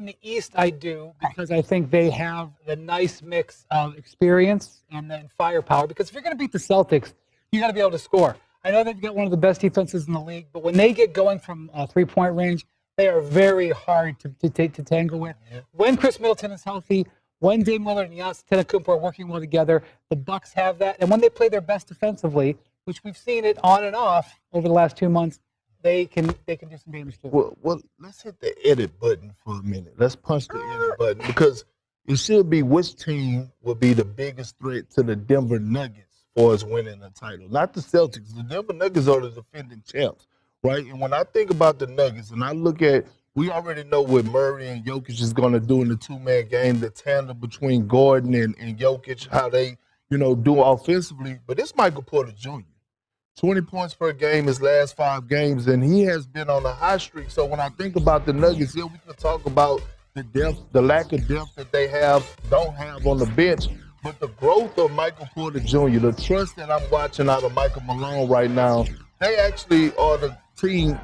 in the East, I do, because I think they have the nice mix of experience and then firepower. Because if you're going to beat the Celtics, you got to be able to score. I know they've got one of the best defenses in the league, but when they get going from three-point range, they are very hard to tangle with. When Khris Middleton is healthy, when Damian Lillard and Giannis Antetokounmpo are working well together, the Bucks have that. And when they play their best defensively, which we've seen it on and off over the last 2 months, they can do some damage too. Well, let's hit the edit button for a minute. Let's punch the edit button because it should be which team will be the biggest threat to the Denver Nuggets for us winning a title. Not the Celtics. The Denver Nuggets are the defending champs, right? And when I think about the Nuggets and I look at, we already know what Murray and Jokic is going to do in the two-man game, the tandem between Gordon and Jokic, how they, do offensively. But it's Michael Porter Jr. 20 points per game his last 5 games, and he has been on a high streak. So when I think about the Nuggets, we can talk about the depth, the lack of depth that they don't have on the bench, but the growth of Michael Porter Jr., the trust that I'm watching out of Michael Malone right now, they actually are the team,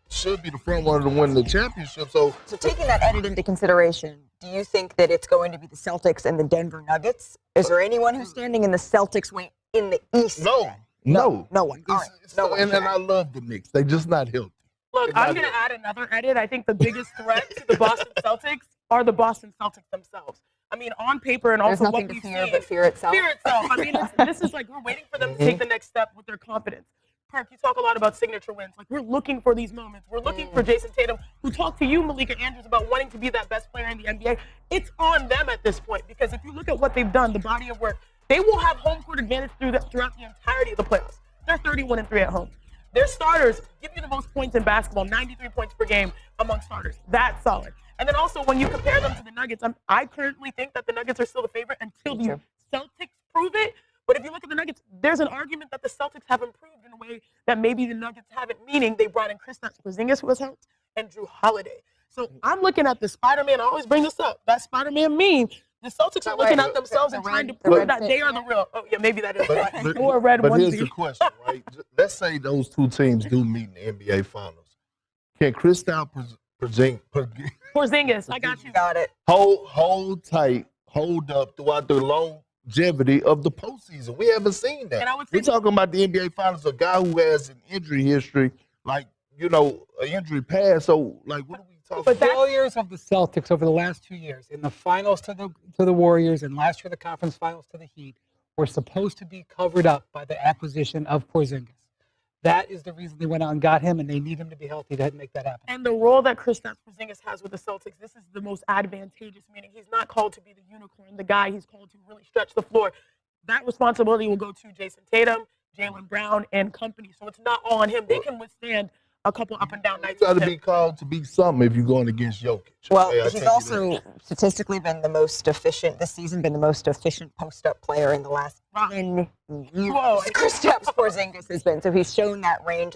should be the front runner to win the championship. So taking that edit into consideration, do you think that it's going to be the Celtics and the Denver Nuggets? Is there anyone who's standing in the Celtics wing in the East? No one. All right. And I love the Knicks. They're just not healthy. Look, I'm going to add another edit. I think the biggest threat to the Boston Celtics are the Boston Celtics themselves. I mean, on paper and also what we've seen. But fear itself. Fear itself. I mean, this is like we're waiting for them to take the next step with their confidence. Park, you talk a lot about signature wins. Like, we're looking for these moments. We're looking for Jason Tatum, who talked to you, Malika Andrews, about wanting to be that best player in the NBA. It's on them at this point because if you look at what they've done, the body of work, they will have home court advantage throughout the entirety of the playoffs. They're 31-3 at home. Their starters give you the most points in basketball, 93 points per game among starters. That's solid. And then also, when you compare them to the Nuggets, I currently think that the Nuggets are still the favorite until the Celtics prove it. But if you look at the Nuggets, there's an argument that the Celtics have improved in a way that maybe the Nuggets haven't, meaning they brought in Kristaps Porzingis, who was hurt, and Drew Holiday. So I'm looking at the Spider-Man. I always bring this up. That Spider-Man meme. The Celtics are looking at themselves and trying to prove that they are the real. Oh, yeah, maybe that is right. But here's the question, right? Let's say those two teams do meet in the NBA Finals. Can Kristaps Porzingis, I got you. Got it. Hold tight, hold up throughout the longevity of the postseason? We haven't seen that. We're talking about the NBA Finals, a guy who has an injury history, like, an injury past. So, like, what are we talking about? about? Failures of the Celtics over the last 2 years in the finals to the Warriors and last year the conference finals to the Heat were supposed to be covered up by the acquisition of Porzingis. That is the reason they went out and got him, and they need him to be healthy to make that happen. And the role that Kristaps Porzingis has with the Celtics, this is the most advantageous, meaning he's not called to be the unicorn, the guy he's called to really stretch the floor. That responsibility will go to Jason Tatum, Jaylen Brown, and company. So it's not all on him. They can withstand a couple up and down nights. You got to be called to be something if you're going against Jokic. Well, he's also statistically been the most efficient this season, been the most efficient post-up player in the last 10 years. Kristaps Porzingis has been. So he's shown that range.